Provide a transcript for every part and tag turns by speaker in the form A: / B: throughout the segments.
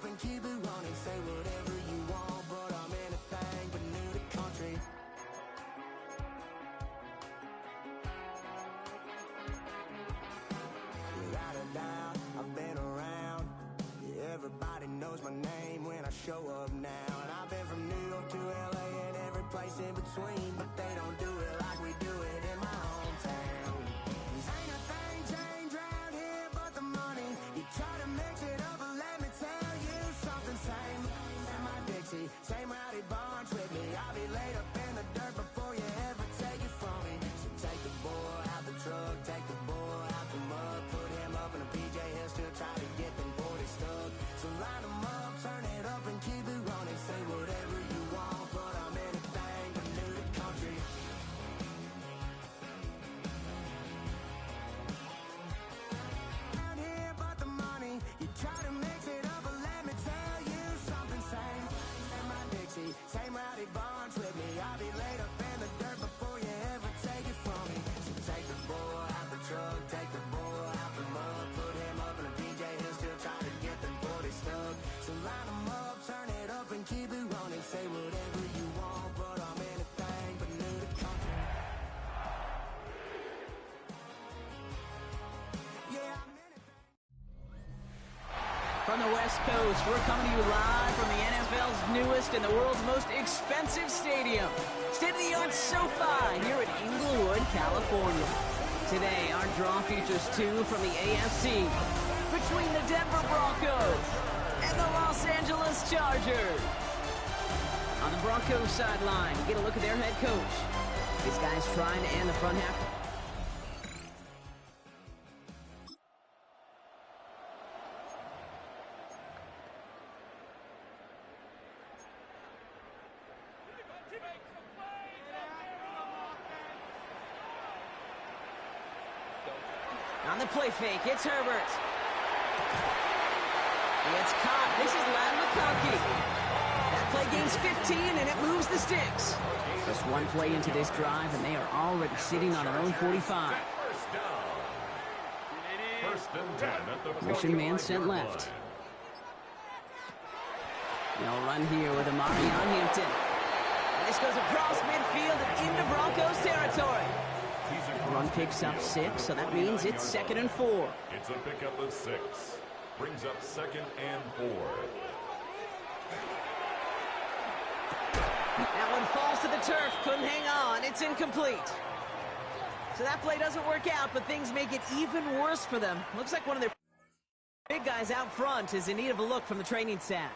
A: up and keep it running. Say whatever you want, but I'm anything but new to country. Without a doubt, I've been around. Yeah, everybody knows my name when I show up now. And I've been from New York to LA and every place in between, but they don't do it like we do it in my hometown. Ain't a thing changed around here but the money. You try to mix it up, but let me tell you something. Same in my Dixie, same rowdy bunch with me. I'll be laid up in the dirt before you ever take it from me. So take the boy out the truck, take the boy out the mud, put him up in a PJ, he'll still try to get them 40 stuck. So line them up, turn it up and keep it running. Say whatever you want, but I'm anything but new to country. Around here but the money, you try to mix it up, but let me tell you something. Same in my Dixie, same rowdy bunch with me. I'll be laid up in the dirt before you ever take it from me. So take the boy out the truck, take the boy out the mud, put him up in a PJ, he'll still try to get them 40 stuck. So line them up, turn it up and keep it running. Say whatever you want, but I'm anything but new to country. Yeah, I'm anything.
B: From the West Coast, we're coming to you live from the NFL's newest and the world's most expensive stadium, state-of-the-art SoFi here in Inglewood, California. Today, our draw features two from the AFC between the Denver Broncos and the Los Angeles Chargers. On the Broncos sideline, get a look at their head coach. These guys trying to end the front half. On the play fake, it's Herbert. It's caught. This is Lachargers. That play gains 15, and it moves the sticks. Just one play into this drive, and they are already sitting on their own 45.
C: First and 10 at the
B: Mission man sent left. They'll run here with Amari on Hampton. And this goes across midfield and into Broncos territory. Run picks up 6, so that means it's 2nd and 4.
C: It's a pickup of 6. Brings up 2nd and 4.
B: That one falls to the turf. Couldn't hang on. It's incomplete. So that play doesn't work out, but things make it even worse for them. Looks like one of their big guys out front is in need of a look from the training staff.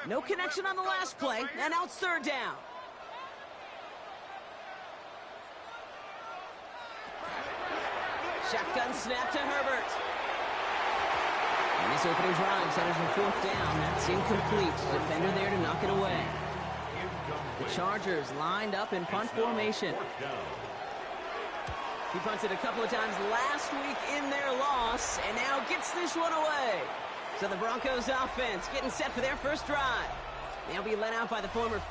B: No connection on the last play, and now it's 3rd down. Shotgun snap to Herbert. And this opening drive centers on 4th down. That's incomplete. Defender there to knock it away. The Chargers lined up in punt formation. He punted a couple of times last week in their loss, and now gets this one away. So the Broncos offense getting set for their first drive. They'll be led out by the former...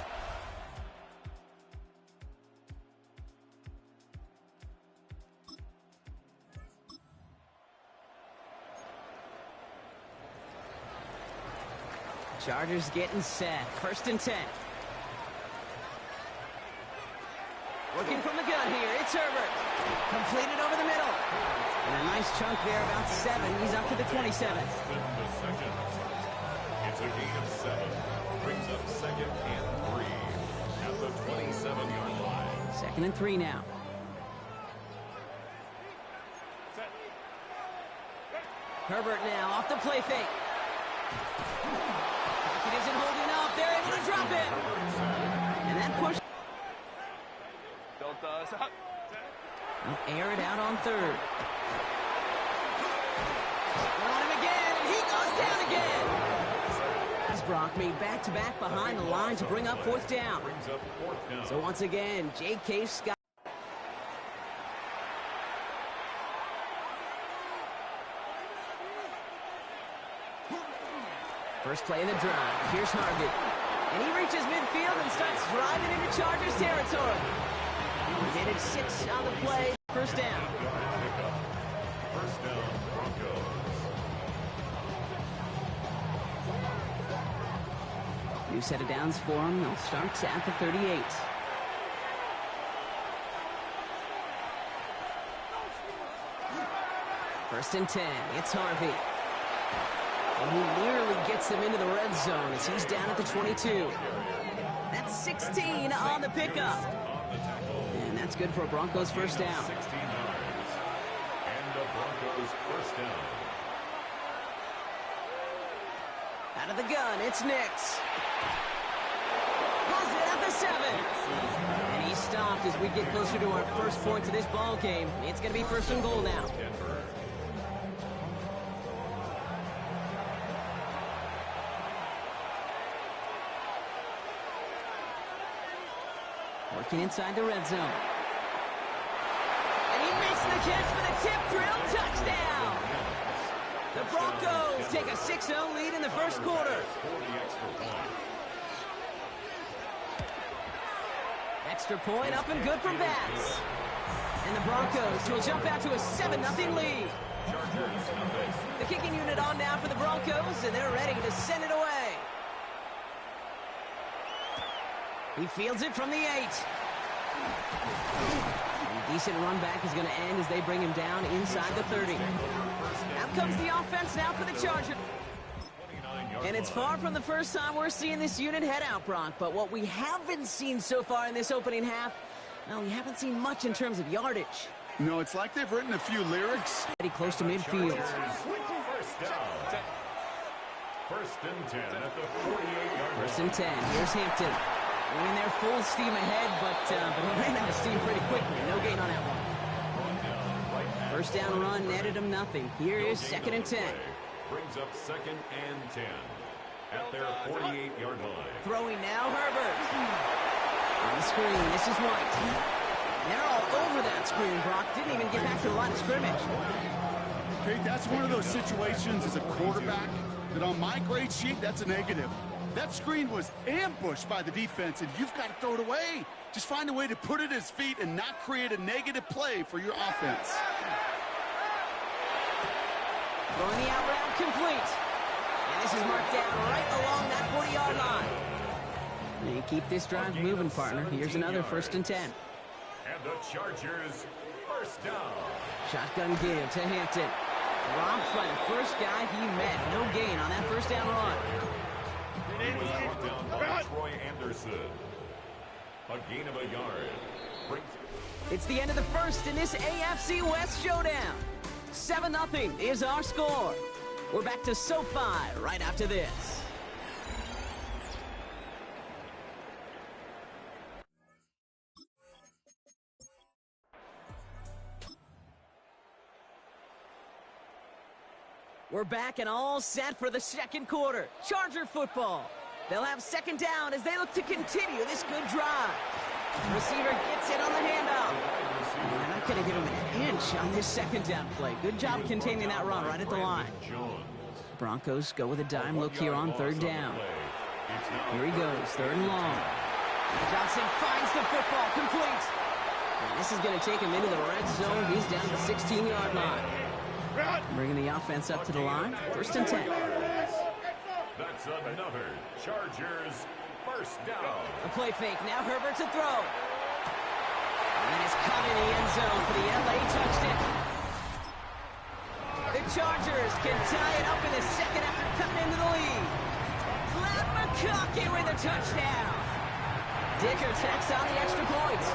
B: Chargers getting set. 1st and 10. Working from the gun here. It's Herbert. Completed over the middle. And a nice chunk there, about 7. He's up to the 27.
C: It's a gain of 7. Brings up 2nd and 3 at the 27-yard line.
B: 2nd and 3 now. Herbert now off the play fake. It isn't holding up. They're able to drop it. And that push. They'll air it out on 3rd. On him again, and he goes down again. Brock made back-to-back behind the line to bring up 4th down. So once again, J.K. Scott. First play in the drive. Here's Hargett. And he reaches midfield and starts driving into Chargers territory. He did it 6 on the play. 1st down.
C: First down, Broncos.
B: New set of downs for them. They'll start at the 38. First and 10. It's Harvey. And he nearly gets them into the red zone as he's down at the 22. That's 16 on the pickup. And that's good for a Broncos first down.
C: 16 yards. And the Broncos first down.
B: Out of the gun, it's Nix. Pulls it at the 7. And he stopped as we get closer to our first point to this ball game. It's going to be first and goal now. Working inside the red zone. And he makes the catch for the tip drill touchdown. The Broncos take a 6-0 lead in the first quarter. Extra point up and good from Bats. And the Broncos will jump out to a 7-0 lead. The kicking unit on now for the Broncos, and they're ready to send it away. He fields it from the 8. A decent run back is going to end as they bring him down inside the 30. Out comes the offense now for the Chargers. And it's far from the first time we're seeing this unit head out, Brock. But what we haven't seen so far in this opening half, well, we haven't seen much in terms of yardage.
D: No, it's like they've written a few lyrics.
B: Pretty close to midfield.
C: First and 10 at the 48-yard line.
B: First and 10. Here's Hampton. Winning their full steam ahead, but he ran out of steam pretty quickly. No gain on that one. First down run netted him nothing. Here is second and 10.
C: Brings up second and 10 at their 48-yard line.
B: Throwing now, Herbert. On the screen, this is White. And they're all over that screen, Brock. Didn't even get back to the line of scrimmage.
D: Okay, that's one of those situations as a quarterback that on my grade sheet, that's a negative. That screen was ambushed by the defense, and you've got to throw it away. Just find a way to put it at his feet and not create a negative play for your offense.
B: Throwing the out route complete. And this is marked down right along that 40-yard line. And you keep this drive moving, partner. Here's another first and 10.
C: And the Chargers first down.
B: Shotgun give to Hampton. Dropped by the first guy he met. No gain on that first down run.
C: He was brought down by Troy Anderson. A gain of a yard.
B: It's the end of the first in this AFC West showdown. 7-0 is our score. We're back to SoFi right after this. We're back and all set for the second quarter. Charger football. They'll have second down as they look to continue this good drive. Receiver gets it on the handoff. They're not going to give him an inch on this second down play. Good job containing that run right at the line. Broncos go with a dime look here on third down. Here he goes, third and long. Johnson finds the football, complete. And this is going to take him into the red zone. He's down the 16-yard line. Bringing the offense up to the line. First and 10.
C: That's another Chargers first down.
B: A play fake. Now Herbert to throw. And it's caught in the end zone for the LA touchdown. The Chargers can tie it up in the second after cutting into the lead. Glad McConkey with a touchdown. Dicker tacks on the extra points.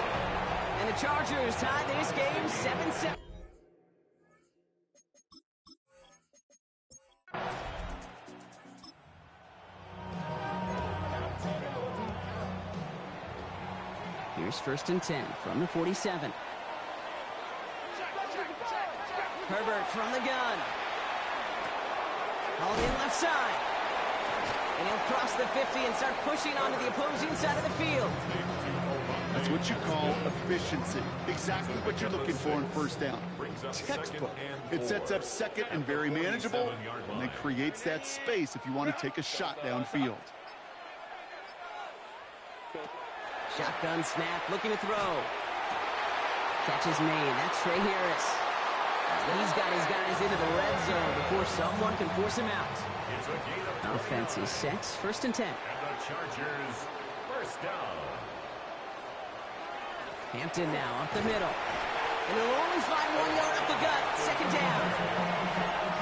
B: And the Chargers tie this game 7-7. Here's first and 10 from the 47. Herbert from the gun. Hauled in left side. And he'll cross the 50 and start pushing onto the opposing side of the field.
D: That's what you call efficiency. Exactly what you're looking for in first down. Textbook. It sets up second and very manageable, and then creates that space if you want to take a shot downfield.
B: Shotgun snap, looking to throw. Catch is made. That's Trey Harris. He's got his guys into the red zone before someone can force him out.
C: It's a gain of
B: Offense is set. 1st and 10.
C: And the Chargers, first down.
B: Hampton now up the middle. And he'll only find 1 yard up the gut. 2nd down.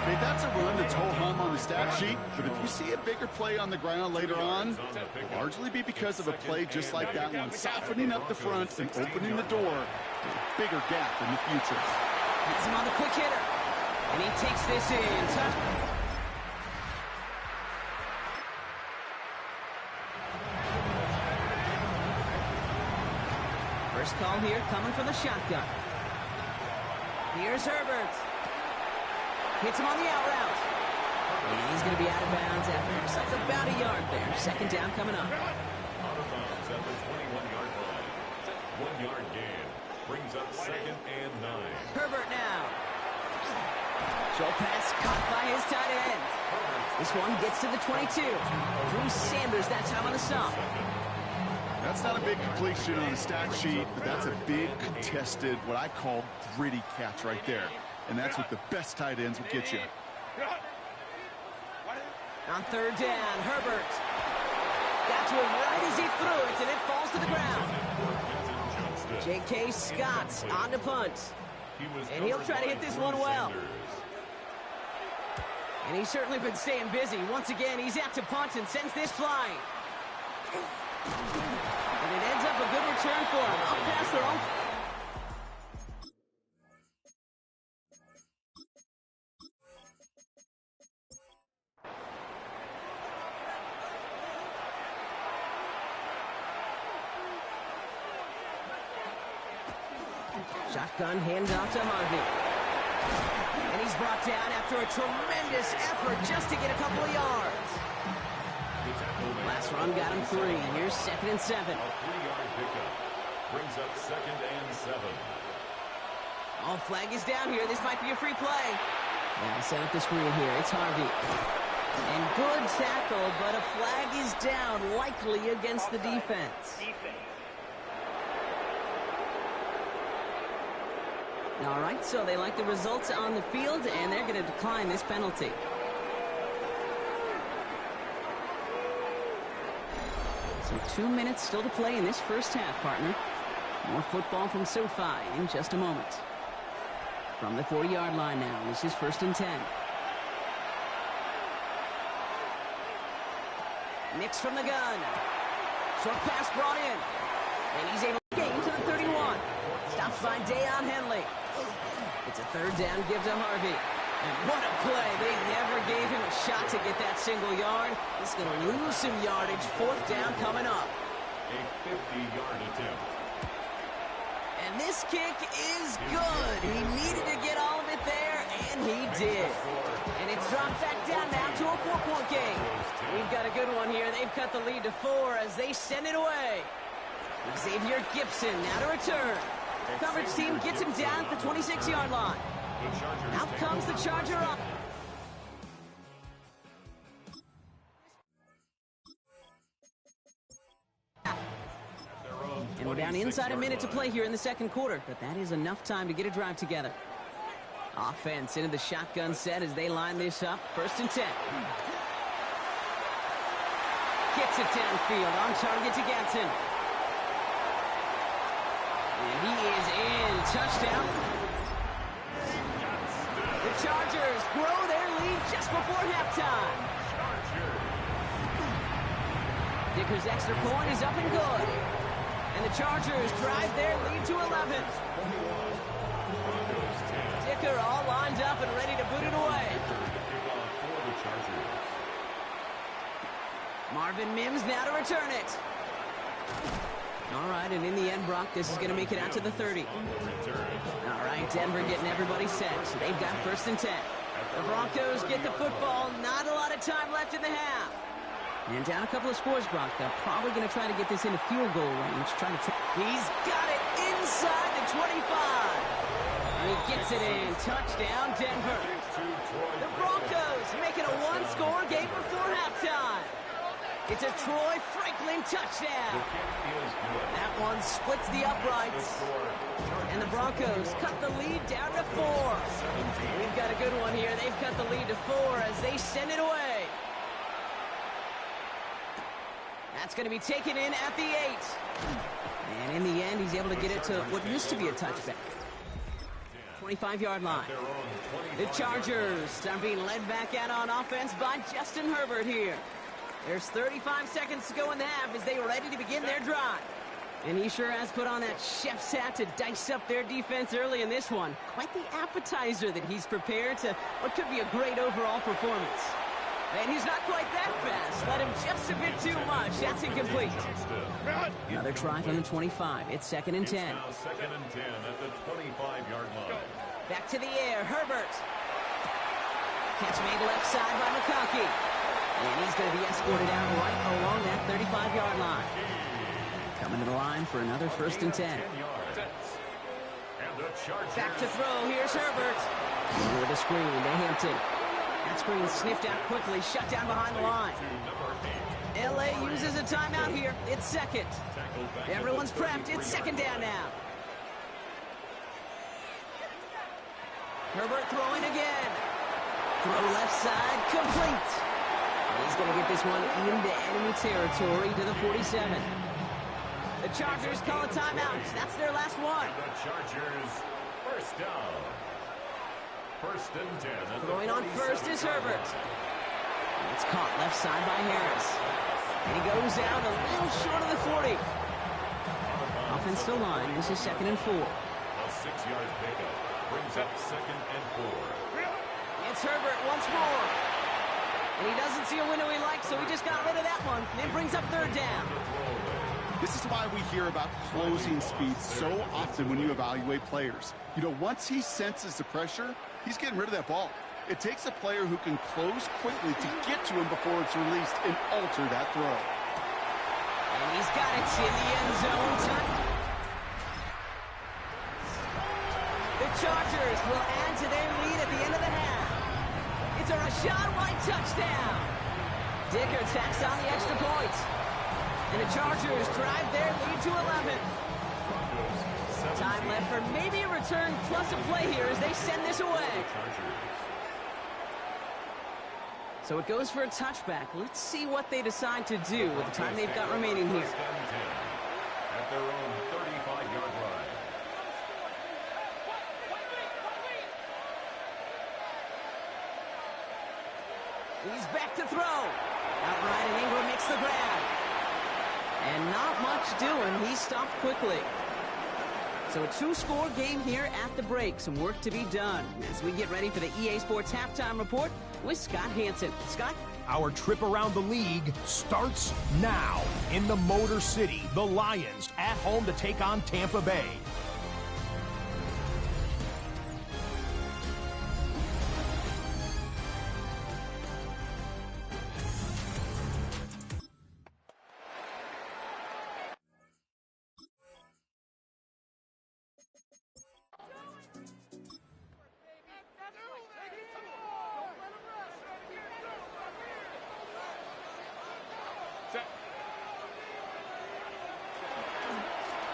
D: Hey, that's a run that's ho-hum on the stat sheet, but if you see a bigger play on the ground later on, it'll largely be because of a play just like that one, softening up the front and opening the door for a bigger gap in the future.
B: He's him on the quick hitter. And he takes this in. Touch. First call here coming from the shotgun. Here's Herbert. Hits him on the out route. And he's going to be out of bounds after looks like about a yard there. 2nd down coming up.
C: Out of bounds at the 21-yard line. 1 yard gain brings up 2nd and 9.
B: Herbert now. Short pass caught by his tight end. This one gets to the 22. Drew Sanders that time on the stop.
D: That's not a big completion on the stat sheet, but that's a big contested, what I call gritty catch right there. And that's what the best tight ends will get you.
B: On 3rd down, Herbert. Got to him right as he threw it, and it falls to the ground. J.K. Scott on the punt. And he'll try to hit this one well. And he's certainly been staying busy. Once again, he's out to punt and sends this flying. And it ends up a good return for him. Up past their own. Shotgun handoff to Harvey. And he's brought down after a tremendous effort just to get a couple of yards. Last run got him 3. Here's 2nd and 7.
C: A 3-yard pickup brings up 2nd and 7.
B: Oh, flag is down here. This might be a free play. Yeah, set up the screen here. It's Harvey. And good tackle, but a flag is down, likely against the defense. All right, so they like the results on the field, and they're going to decline this penalty. So 2 minutes still to play in this first half, partner. More football from SoFi in just a moment. From the 40-yard line now, this is 1st and 10. Mix from the gun. Short pass brought in. And he's able to gain to the 31. Stops by Deion Henley. It's a 3rd down give to Harvey. And what a play. They never gave him a shot to get that single yard. He's going to lose some yardage. 4th down coming up.
C: A 50-yard attempt.
B: And this kick is good. He needed to get all of it there, and he did. And it's dropped back down now to a 4-point game. We've got a good one here. They've cut the lead to 4 as they send it away. Xavier Gibson now to return. Coverage team gets him down at the 26-yard line. Out comes the Charger up. And we're down inside a minute to play here in the 2nd quarter, but that is enough time to get a drive together. Offense into the shotgun set as they line this up. 1st and 10. Gets it downfield on target to Gatson. And he is in. Touchdown. The Chargers grow their lead just before halftime. Dicker's extra point is up and good. And the Chargers drive their lead to 11. Dicker all lined up and ready to boot it away. Marvin Mims now to return it. All right, and in the end, Brock, this is going to make it out to the 30. All right, Denver getting everybody set. So they've got 1st and 10. The Broncos get the football. Not a lot of time left in the half. And down a couple of scores, Brock. They're probably going to try to get this into field goal range. He's got it inside the 25. And he gets it in. Touchdown, Denver. The Broncos make it a one-score game before halftime. It's a Troy Franklin touchdown. That one splits the uprights. And the Broncos cut the lead down to 4. We've got a good one here. They've cut the lead to 4 as they send it away. That's going to be taken in at the 8. And in the end, he's able to get it to what used to be a touchback. 25-yard line. The Chargers are being led back out on offense by Justin Herbert here. There's 35 seconds to go in the half as they are ready to begin their drive. And he sure has put on that chef's hat to dice up their defense early in this one. Quite the appetizer that he's prepared to what could be a great overall performance. And he's not quite that fast. Let him just a bit too much. That's incomplete. Another try from the 25. It's 2nd and 10.
C: Now 2nd and 10 at the 25-yard line.
B: Back to the air. Herbert. Catch made left side by McConkey. And he's going to be escorted out right along that 35-yard line. Coming to the line for another 1st and 10. Back to throw. Here's Herbert. Over the screen to Hampton. That screen sniffed out quickly, shut down behind the line. LA uses a timeout here. It's 2nd. Everyone's prepped. It's 2nd down now. Herbert throwing again. Throw left side, complete. He's going to get this one into enemy territory to the 47. The Chargers call a timeout. That's their last one.
C: The Chargers, 1st down. 1st and 10.
B: Throwing on 1st is Herbert. It's caught left side by Harris. And he goes out a little short of the 40. Offensive line. This is 2nd and 4.
C: A 6-yard pickup brings up 2nd and 4.
B: It's Herbert once more. And he doesn't see a window he likes, so he just got rid of that one. It brings up 3rd down.
D: This is why we hear about closing speed so often when you evaluate players. You know, once he senses the pressure, he's getting rid of that ball. It takes a player who can close quickly to get to him before it's released and alter that throw.
B: And he's got it in the end zone. The Chargers will add to their lead at the end of the half. It's a Rachaad White touchdown. Dicker tacks on the extra point. And the Chargers drive their lead to 11. Time left for maybe a return plus a play here as they send this away. So it goes for a touchback. Let's see what they decide to do with the time they've got remaining here.
C: At their own 35-yard line.
B: He's back to throw. Outright, and Ingram makes the grab. And not much doing. He stopped quickly. So a 2-score game here at the break. Some work to be done as we get ready for the EA Sports Halftime Report with Scott Hansen. Scott?
E: Our trip around the league starts now. In the Motor City, the Lions at home to take on Tampa Bay.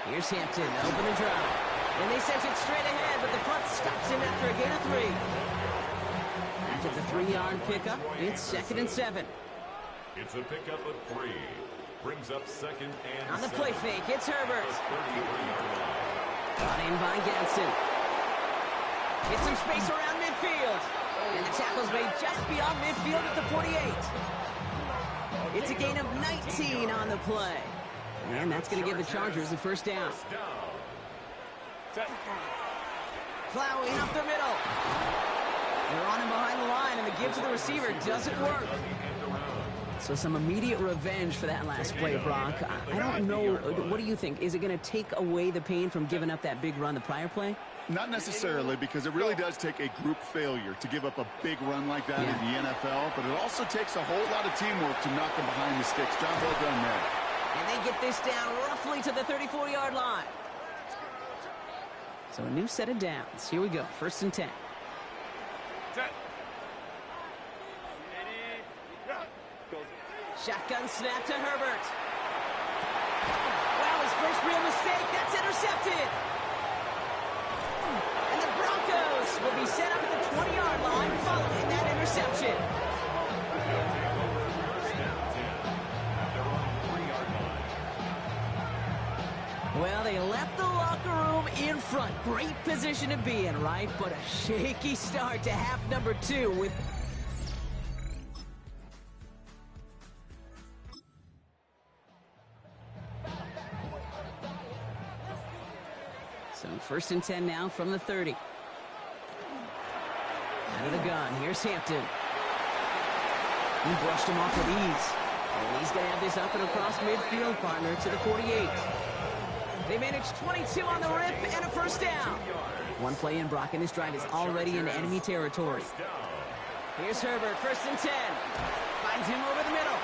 B: Here's Hampton, open and drive. And they sent it straight ahead, but the front stops him after a gain of 3. After the 3-yard pickup, it's 2nd and 7.
C: It's a pickup of 3. Brings up 2nd and 7.
B: On the play fake, it's Herbert.
C: 33-yard line.
B: Brought in by Gadsden. Get some space around midfield. And the tackle's made just beyond midfield at the 48. It's a gain of 19 on the play. And that's going to give the Chargers the 1st down. Plowing up the middle. They're on him behind the line, and the give to the receiver doesn't work. So some immediate revenge for that last play, Brock. I don't know. What do you think? Is it going to take away the pain from giving up that big run the prior play?
D: Not necessarily, because it really does take a group failure to give up a big run like that in the NFL, but it also takes a whole lot of teamwork to knock them behind the sticks. Job well done there.
B: And they get this down roughly to the 34-yard line. So a new set of downs. Here we go. 1st and 10. Shotgun snap to Herbert. Well, his first real mistake. That's intercepted. And the Broncos will be set up at the Well, they left the locker room in front. Great position to be in, right? But a shaky start to half number 2 with... So 1st and 10 now from the 30. Out of the gun, here's Hampton. He brushed him off with ease. And he's going to have this up and across midfield, partner, to the 48. They managed 22 on the rip and a first down. One play in, Brock, and his drive is already in enemy territory. Here's Herbert, 1st and 10. Finds him over the middle.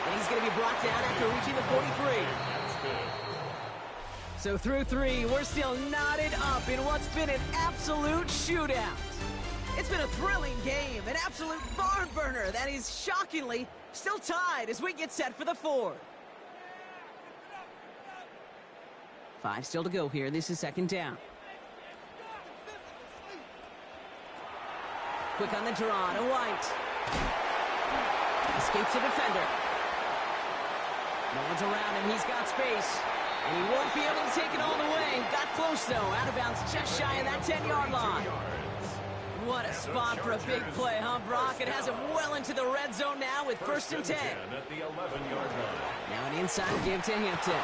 B: And he's going to be brought down after reaching the 43. So through 3, we're still knotted up in what's been an absolute shootout. It's been a thrilling game, an absolute barn burner that is shockingly still tied as we get set for the 4th. 5 still to go here. This is 2nd down. Quick on the draw to White. Escapes the defender. No one's around him. He's got space. And he won't be able to take it all the way. Got close, though. Out of bounds just shy of that 10-yard line. What a spot for a big play, huh, Brock? It has him well into the red zone now with 1st and 10.
C: At the 11-yard line.
B: Now an inside give to Hampton.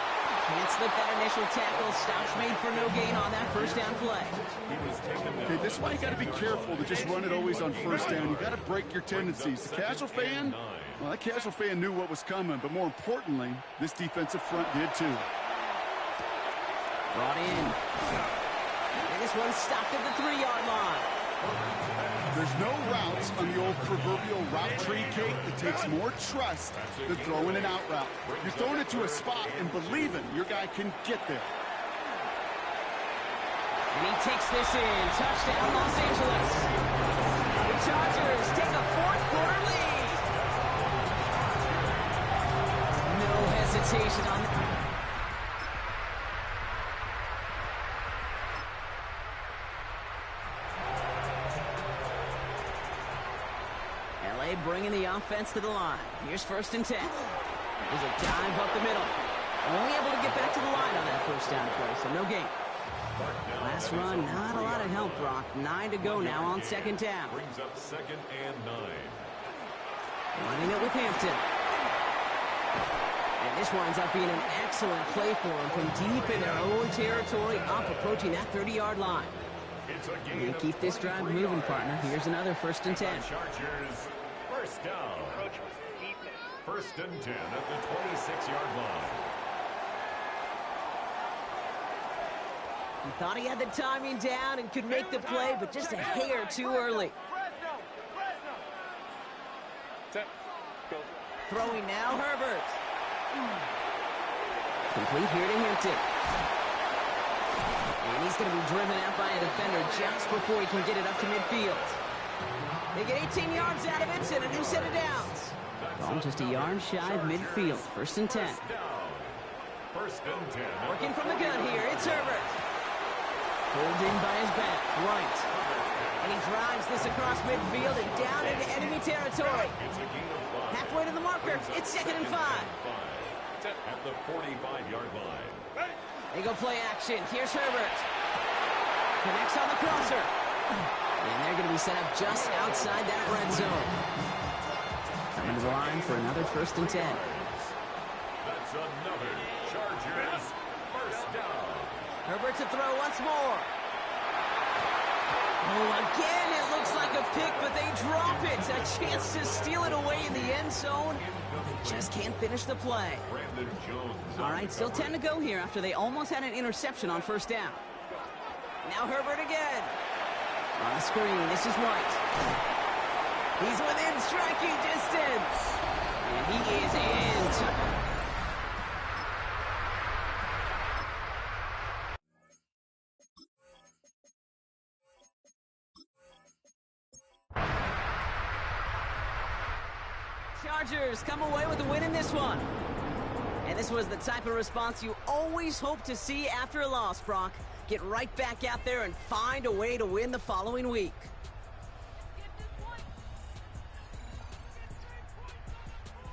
B: Can't slip that initial tackle. Stops made for no gain on that 1st down play.
D: Okay, this is why you got to be careful to just run it always on 1st down. You got to break your tendencies. The casual fan, well, that casual fan knew what was coming, but more importantly, this defensive front did too.
B: Brought in. And this one's stopped at the 3-yard line.
D: There's no routes on the old proverbial route tree, Kate, that takes more trust than throwing an out route. You're throwing it to a spot and believing your guy can get there.
B: And he takes this in. Touchdown, Los Angeles. The Chargers take a 4th quarter lead. No hesitation on that. Bringing the offense to the line. Here's 1st and 10. There's a dive up the middle. Only able to get back to the line on that 1st down play, so no gain. Last run, not a lot of help, Brock. 9 to go now on 2nd down.
C: Brings up 2nd and 9.
B: Running it with Hampton. And this winds up being an excellent play for him from deep in their own territory, up approaching that 30-yard line. And keep this drive moving, partner. Here's another 1st and 10.
C: Chargers, 1st down. 1st and 10 at the 26-yard line.
B: He thought he had the timing down and could make the play, but just a hair too early. Throwing now, Herbert. Complete here to Hampton. And he's going to be driven out by a defender just before he can get it up to midfield. They get 18 yards out of it and a new set of downs. Ball just a yard shy of midfield. 1st and 10.
C: 1st and 10.
B: Working from the gun here, it's Herbert. Pulled in by his back, White. And he drives this across midfield and down into enemy territory. Halfway to the marker, it's 2nd and 5.
C: At the 45-yard line.
B: They go play action. Here's Herbert. Connects on the crosser. And they're going to be set up just outside that red zone. Coming to the line for another 1st and 10.
C: That's another Chargers 1st down.
B: Herbert to throw once more. Oh, again, it looks like a pick, but they drop it. A chance to steal it away in the end zone. They just can't finish the play. All right, still 10 to go here after they almost had an interception on 1st down. Now Herbert again. On the screen, this is White. He's within striking distance. And he is in. Chargers come away with a win in this one. And this was the type of response you always hope to see after a loss, Brock. Get right back out there and find a way to win the following week.